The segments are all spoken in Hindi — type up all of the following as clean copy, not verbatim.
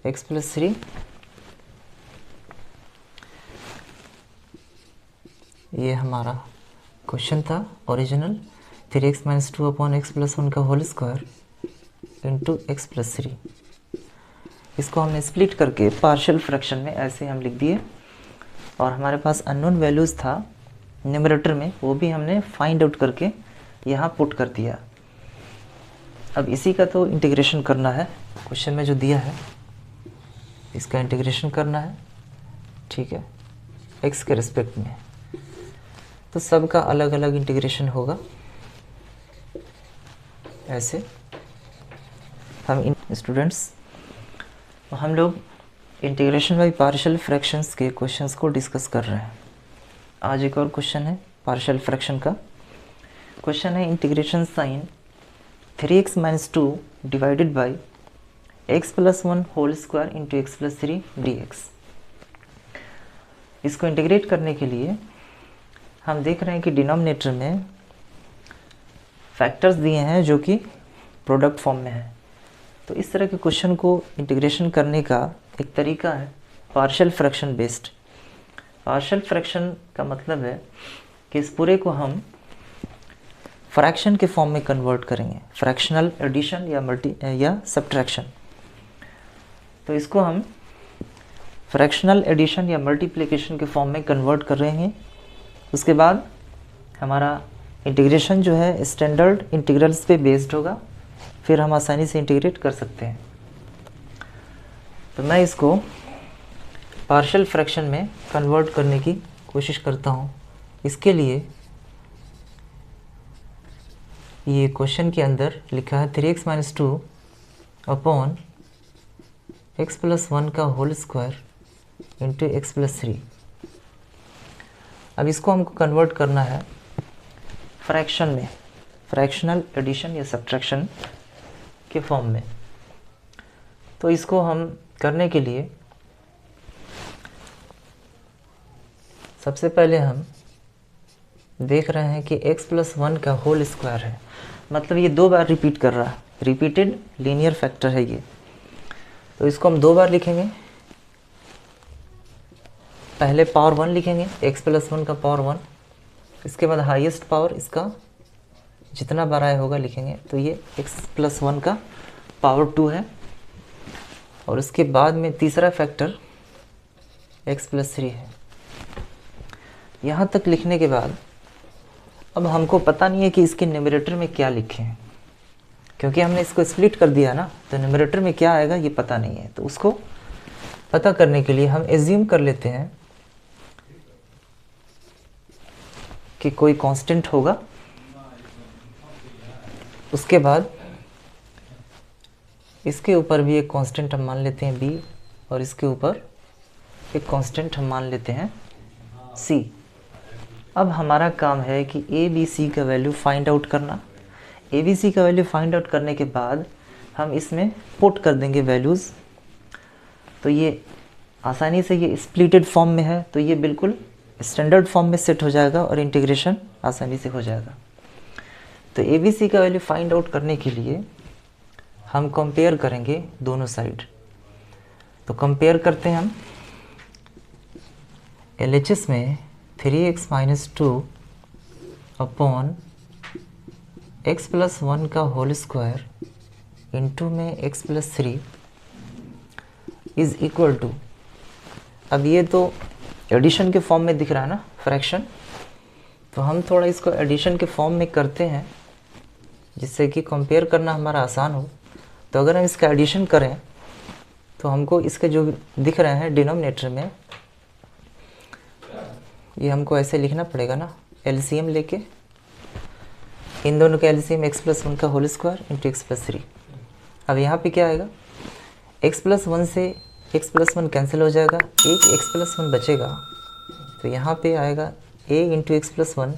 एक्स प्लस 3, ये हमारा क्वेश्चन था original, 3x minus 2 upon x plus 1 का whole square into x plus 3। इसको हमने स्प्लिट करके पार्शियल फ्रैक्शन में ऐसे हम लिख दिए, और हमारे पास अननोन वैल्यूज़ था न्यूमरेटर में, वो भी हमने फाइंड आउट करके यहाँ पुट कर दिया। अब इसी का तो इंटीग्रेशन करना है, क्वेश्चन में जो दिया है इसका इंटीग्रेशन करना है, ठीक है, एक्स के रिस्पेक्ट में। तो सबका अलग अलग इंटीग्रेशन होगा ऐसे। हम स्टूडेंट्स हम लोग इंटीग्रेशन बाई पार्शियल फ्रैक्शंस के क्वेश्चंस को डिस्कस कर रहे हैं। आज एक और क्वेश्चन है पार्शियल फ्रैक्शन का। क्वेश्चन है integration sine 3x minus 2 divided by x plus 1 whole square into x plus 3 dx। इसको इंटीग्रेट करने के लिए हम देख रहे हैं कि डिनोमिनेटर में फैक्टर्स दिए हैं जो कि प्रोडक्ट फॉर्म में है। तो इस तरह के क्वेश्चन को इंटीग्रेशन करने का एक तरीका है partial fraction based. Partial fraction का मतलब है कि इस पूरे को हम फ्रैक्शन के फॉर्म में कन्वर्ट करेंगे, फ्रैक्शनल एडिशन या सब्ट्रैक्शन। तो इसको हम फ्रैक्शनल एडिशन या मल्टीप्लिकेशन के फॉर्म में कन्वर्ट कर रहे हैं। उसके बाद हमारा इंटीग्रेशन जो है स्टैंडर्ड इंटीग्रल्स पे बेस्ड होगा, फिर हम आसानी से इंटीग्रेट कर सकते हैं। तो मैं इसको पार्शियल फ्रैक्शन में कन्वर्ट करने की कोशिश करता हूँ। इसके लिए ये क्वेश्चन के अंदर लिखा है 3x minus 2 upon x plus 1 का whole square into x plus 3। अब इसको हमको कन्वर्ट करना है फ्रैक्शन में, फ्रैक्शनल एडिशन या सब्ट्रैक्शन के फॉर्म में। तो इसको हम करने के लिए सबसे पहले हम देख रहे हैं कि x प्लस 1 का होल स्क्वायर है, मतलब ये 2 बार रिपीट कर रहा है, रिपीटेड लीनियर फैक्टर है ये। तो इसको हम 2 बार लिखेंगे। पहले पावर 1 लिखेंगे, x प्लस 1 का पावर 1, इसके बाद हाईएस्ट पावर इसका जितना बार आया होगा लिखेंगे। तो ये x प्लस 1 का पावर 2 है, और उसके बाद में तीसरा फैक्टर x प्लस 3 है। यहाँ तक लिखने के बाद अब हमको पता नहीं है कि इसके न्यूमरेटर में क्या लिखें, क्योंकि हमने इसको स्प्लिट कर दिया ना, तो न्यूमरेटर में क्या आएगा ये पता नहीं है। तो उसको पता करने के लिए हम एज्यूम कर लेते हैं कि कोई कांस्टेंट होगा। उसके बाद इसके ऊपर भी एक कांस्टेंट हम मान लेते हैं b, और इसके ऊपर एक कांस्टेंट हम मान लेते हैं c। अब हमारा काम है कि a b c का वैल्यू फाइंड आउट करना। a b c का वैल्यू फाइंड आउट करने के बाद हम इसमें पुट कर देंगे वैल्यूज़। तो ये आसानी से ये स्प्लिटेड फॉर्म में है, तो ये बिल्कुल स्टैंडर्ड फॉर्म में सेट हो जाएगा और इंटीग्रेशन आसानी से हो जाएगा। तो ए बी सी का वैल्यू फाइंड आउट करने के लिए हम कंपेयर करेंगे दोनों साइड। तो कंपेयर करते हैं हम LHS में 3x minus 2 upon x plus 1 का होल स्क्वायर इंटू में x plus 3 is equal to, अब ये तो एडिशन के फॉर्म में दिख रहा है ना फ्रैक्शन, तो हम थोड़ा इसको एडिशन के फॉर्म में करते हैं जिससे कि कंपेयर करना हमारा आसान हो। तो अगर हम इसका एडिशन करें तो हमको इसके जो दिख रहे हैं डिनोमिनेटर में, ये हमको ऐसे लिखना पड़ेगा ना, LCM लेके इन दोनों का LCM x प्लस 1 का whole square into x plus 3। अब यहाँ पे क्या आएगा, x प्लस 1 से x प्लस 1 कैंसिल हो जाएगा, एक x प्लस 1 बचेगा। तो यहाँ पे आएगा a into x plus 1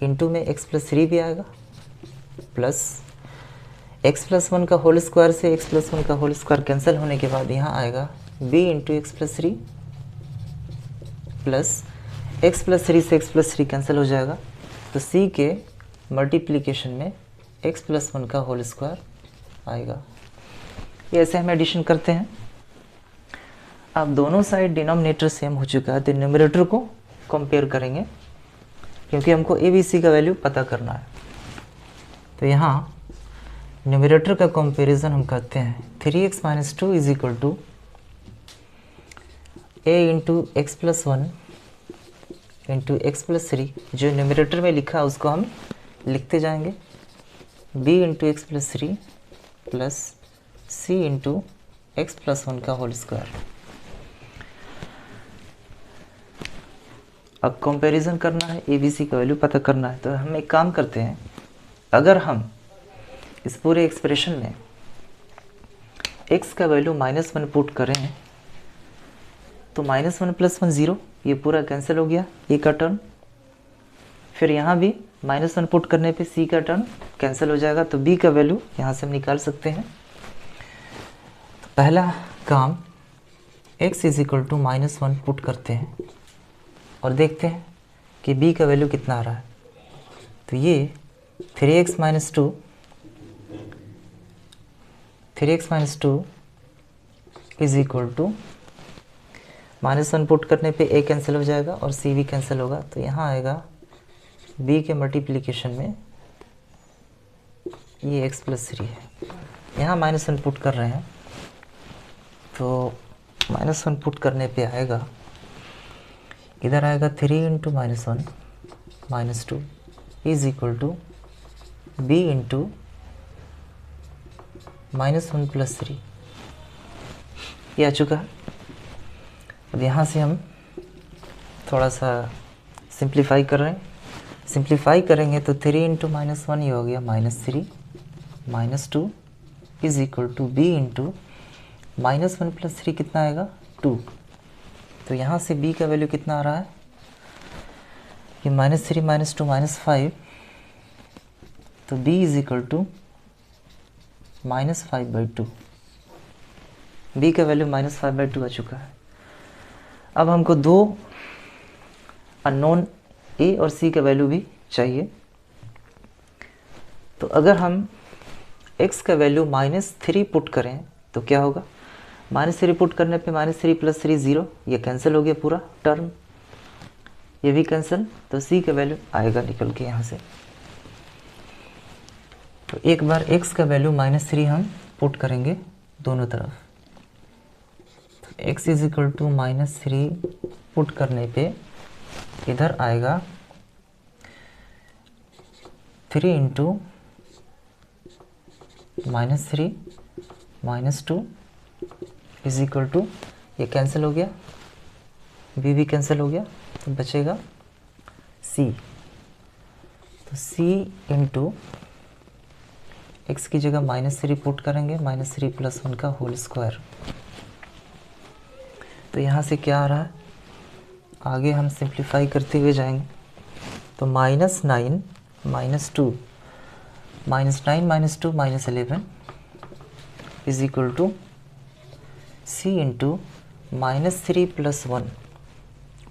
into में x प्लस 3 भी आएगा, प्लस x प्लस 1 का होल स्क्वायर से x प्लस 1 का होल स्क्वायर कैंसिल होने के बाद यहाँ आएगा b into x plus 3 plus x plus 3 से x प्लस 3 कैंसिल हो जाएगा। तो c के मल्टीप्लिकेशन में x प्लस 1 का होल स्क्वायर आएगा। ये ऐसे हम एडिशन करते हैं। अब दोनों साइड डिनोमिनेटर सेम हो चुका है तो न्यूमरेटर को कंपेयर करेंगे क्योंकि हमको ए बी सी का वैल्यू पता करना है। तो यहाँ न्यूमरेटर का कंपैरिजन हम करते हैं 3x minus 2 is equal to a into x plus 1 into x plus 3, जो न्यूमरेटर में लिखा है उसको हम लिखते जाएंगे, b into x plus 3 plus c into x plus 1 का होल स्क्वायर। अब कंपैरिजन करना है, ए बी सी का वैल्यू पता करना है। तो हम एक काम करते हैं, अगर हम इस पूरे एक्सप्रेशन में x का वैल्यू -1 पुट करें तो -1 प्लस 1 0, ये पूरा कैंसिल हो गया ए का टर्म। फिर यहाँ भी -1 पुट करने पे c का टर्म कैंसिल हो जाएगा, तो b का वैल्यू यहाँ से हम निकाल सकते हैं। तो पहला काम x is equal to -1 put करते हैं और देखते हैं कि b का वैल्यू कितना आ रहा है। तो ये 3x minus 2 is equal to -1 put करने पे a कैंसिल हो जाएगा और c भी कैंसिल होगा, तो यहाँ आएगा b के मल्टीप्लिकेशन में ये x प्लस 3 है। यहाँ -1 पुट कर रहे हैं तो -1 पुट करने पे आएगा, इधर आएगा 3 into -1 minus 2 is equal to b into -1 plus 3, ये आ चुका है। अब यहाँ से हम थोड़ा सा सिंप्लीफाई कर रहे हैं, सिंप्लीफाई करेंगे तो 3 इंटू -1 ये हो गया -3 -2 is equal to b into -1 plus 3 कितना आएगा 2। तो यहाँ से b का वैल्यू कितना आ रहा है, ये -3 -2 -5, तो b is equal to -5/2, b का वैल्यू -5/2 आ चुका है। अब हमको दो अननोन a और c का वैल्यू भी चाहिए। तो अगर हम x का वैल्यू -3 पुट करें तो क्या होगा, -3 पुट करने पे -3 प्लस 3 0, ये कैंसिल हो गया पूरा टर्म, ये भी कैंसिल, तो c का वैल्यू आएगा निकल के यहाँ से। तो एक बार x का वैल्यू -3 हम पुट करेंगे दोनों तरफ, तो x is equal to -3 put करने पे इधर आएगा 3 इंटू -3 -2 इज इक्वल टू, ये कैंसिल हो गया, b भी कैंसिल हो गया, तो बचेगा c। तो c इंटू x की जगह -3 पुट करेंगे, -3 प्लस 1 का होल स्क्वायर। तो यहाँ से क्या आ रहा है, आगे हम सिंप्लीफाई करते हुए जाएंगे, तो -9 -2 -9 -2 -11 is equal to c into -3 plus 1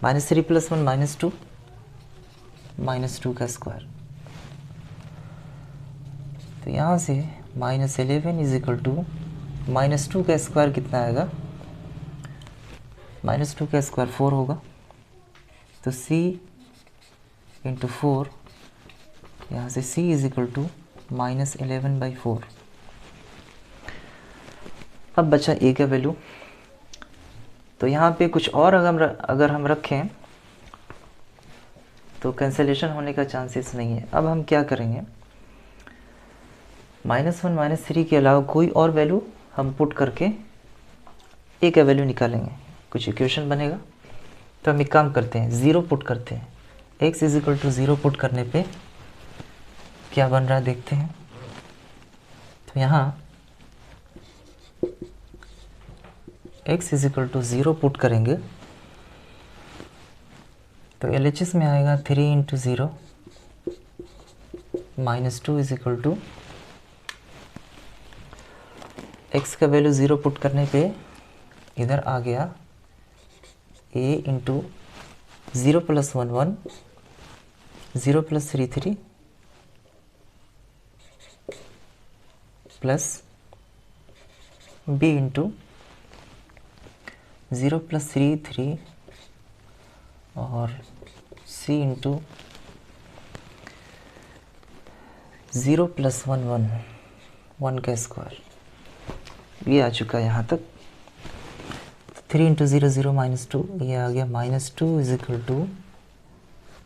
-3 plus 1 -2 का स्क्वायर। तो यहाँ से -11 इज इक्वल टू -2 का स्क्वायर कितना आएगा, -2 का स्क्वायर 4 होगा, तो c इंटू 4, यहाँ से c इज इक्वल टू -11/4। अब बचा a का वैल्यू, तो यहाँ पे कुछ और अगर हम रखें तो कैंसलेशन होने का चांसेस नहीं है। अब हम क्या करेंगे, -1 -3 के अलावा कोई और वैल्यू हम पुट करके a का वैल्यू निकालेंगे, कुछ इक्वेशन बनेगा। तो हम एक काम करते हैं, 0 पुट करते हैं, x is equal to 0 put करने पे क्या बन रहा है देखते हैं। तो यहाँ x is equal to 0 put करेंगे तो LHS में आएगा 3 into 0 -2 is equal to, x का वैल्यू 0 पुट करने पे इधर आ गया a into 0 plus 1 1, 0 plus 3 3 plus b into 0 + 3 3 और c इंटू 0 + 1 1 1 का स्क्वायर, ये आ चुका है यहाँ तक। 3 इंटू 0 0 -2, ये आ गया -2 =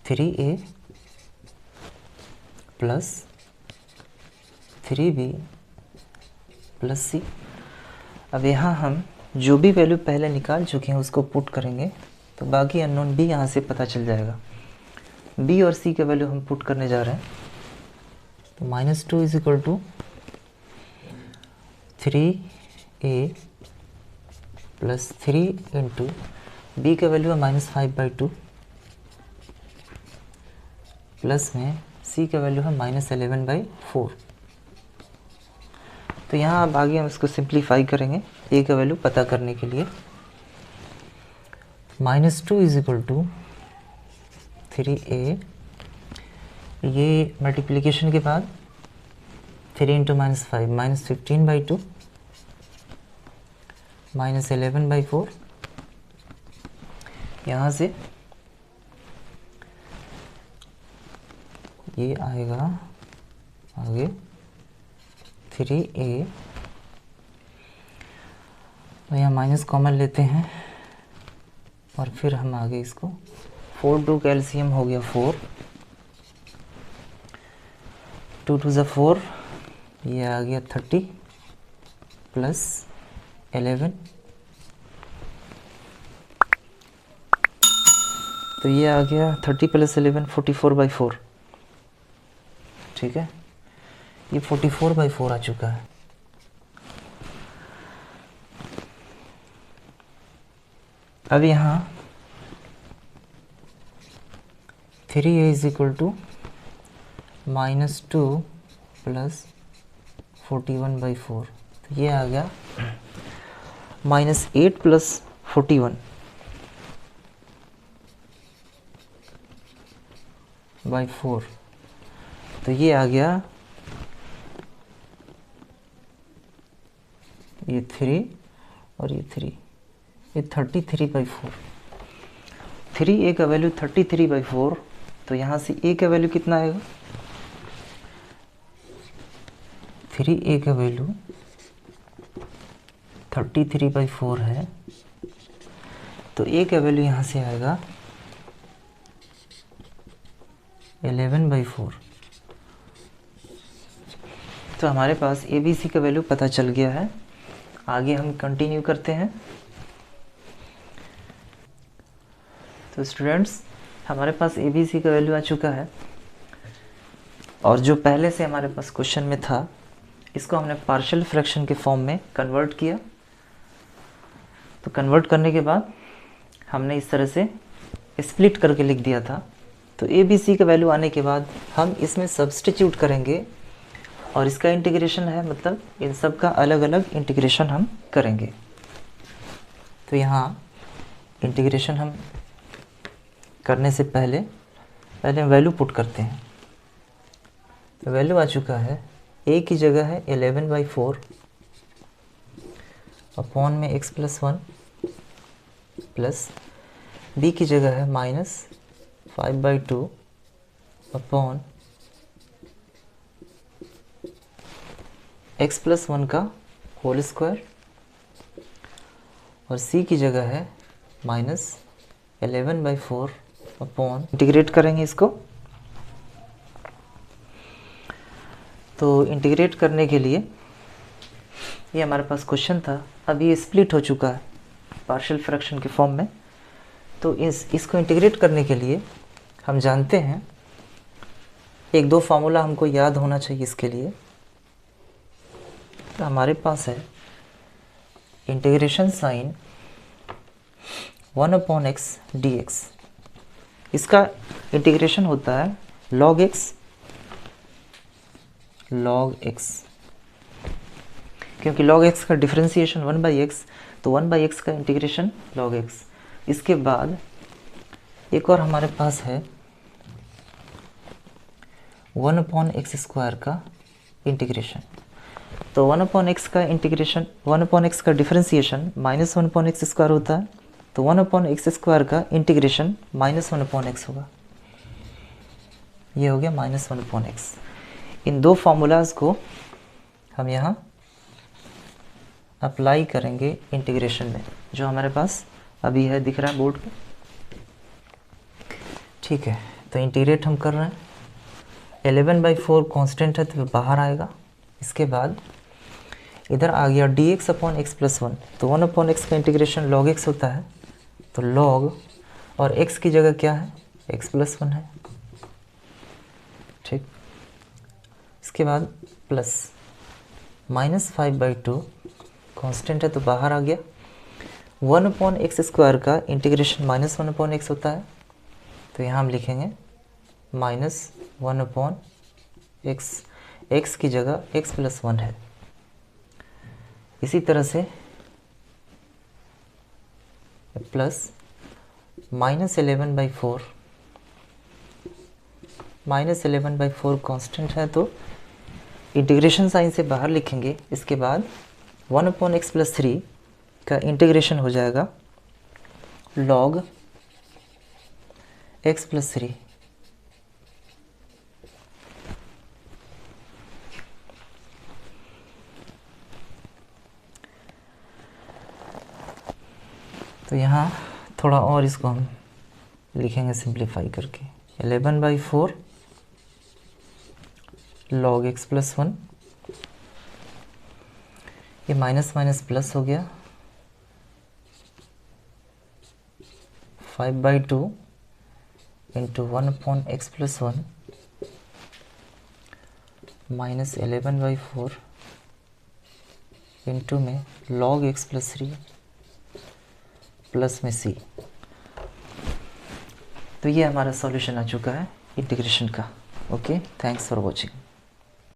3a plus 3b plus c। अब यहाँ हम जो भी वैल्यू पहले निकाल चुके हैं उसको पुट करेंगे, तो बाकी अननोन b यहाँ से पता चल जाएगा। b और c का वैल्यू हम पुट करने जा रहे हैं, तो -2 = 3a प्लस 3 इंटू b का वैल्यू है -5/2 प्लस में c का वैल्यू है -11/4। तो यहाँ अब आगे हम इसको सिंप्लीफाई करेंगे a का वैल्यू पता करने के लिए। -2 = 3a, ये मल्टीप्लिकेशन के बाद 3 इंटू -5 -15/2 -11/4। यहाँ से ये आएगा आगे 3a, और यहाँ माइनस कॉमन लेते हैं और फिर हम आगे इसको 4 2 का एलसीएम हो गया 4, 2 2 = 4, ये आ गया 30 प्लस 11, तो ये आ गया 30 + 11 44/4। ठीक है, ये 44/4 आ चुका है। अब यहाँ 3a = -2 प्लस 41/4, तो ये आ गया -8 + 41/4, तो ये आ गया ये 3 और ये 3, ये 33/4। 3a का वैल्यू 33/4, तो यहाँ से a का वैल्यू कितना आएगा? 3a का वैल्यू 33/4 है, तो a का वैल्यू यहाँ से आएगा 11/4। तो हमारे पास ए बी सी का वैल्यू पता चल गया है। आगे हम कंटिन्यू करते हैं। तो स्टूडेंट्स, हमारे पास ए बी सी का वैल्यू आ चुका है, और जो पहले से हमारे पास क्वेश्चन में था इसको हमने पार्शियल फ्रैक्शन के फॉर्म में कन्वर्ट किया। तो कन्वर्ट करने के बाद हमने इस तरह से स्प्लिट करके लिख दिया था। तो ए बी सी का वैल्यू आने के बाद हम इसमें सब्सटीट्यूट करेंगे, और इसका इंटीग्रेशन है, मतलब इन सब का अलग अलग इंटीग्रेशन हम करेंगे। तो यहाँ इंटीग्रेशन हम करने से पहले वैल्यू पुट करते हैं। तो वैल्यू आ चुका है, a की जगह है 11/4 अपॉन में x + 1 प्लस b की जगह है -5/2 अपॉन x + 1 का होल स्क्वायर, और c की जगह है -11/4 अपॉन, इंटीग्रेट करेंगे इसको। तो इंटीग्रेट करने के लिए ये हमारे पास क्वेश्चन था, अब ये स्प्लिट हो चुका है पार्शियल फ्रैक्शन के फॉर्म में। तो इसको इंटीग्रेट करने के लिए हम जानते हैं एक दो फार्मूला हमको याद होना चाहिए इसके लिए। तो हमारे पास है इंटीग्रेशन साइन 1/x dx। इसका इंटीग्रेशन होता है log x, क्योंकि log x का डिफरेंशिएशन 1/x, तो 1/x का इंटीग्रेशन log x। इसके बाद एक और हमारे पास है 1/x² का इंटीग्रेशन। तो 1/x का इंटीग्रेशन, 1/x का डिफरेंशिएशन -1/x² होता है, तो 1/x² का इंटीग्रेशन -1/x होगा। ये हो गया -1/x। इन दो फार्मूलाज को हम यहाँ अप्लाई करेंगे इंटीग्रेशन में, जो हमारे पास अभी है, दिख रहा है बोर्ड पे। ठीक है, तो इंटीग्रेट हम कर रहे हैं। 11/4 कांस्टेंट है तो बाहर आएगा। इसके बाद इधर आ गया dx/x+1, तो 1/x का इंटीग्रेशन log x होता है, तो log, और x की जगह क्या है, x+1 है। ठीक, इसके बाद प्लस -5/2 कांस्टेंट है तो बाहर आ गया। 1/x² का इंटीग्रेशन -1/x होता है, तो यहाँ हम लिखेंगे -1/x, x की जगह x+1 है। इसी तरह से प्लस -11/4 कांस्टेंट है तो इंटीग्रेशन साइन से बाहर लिखेंगे। इसके बाद 1/x+3 का इंटीग्रेशन हो जाएगा log x+3। तो यहाँ थोड़ा और इसको हम लिखेंगे सिंप्लीफाई करके। 11/4 log x+1, ये माइनस माइनस प्लस हो गया। 5/2 इंटू 1/x+1 माइनस 11/4 इंटू में log x+3 प्लस में c। तो ये हमारा सॉल्यूशन आ चुका है इंटीग्रेशन का। Okay, thanks for watching.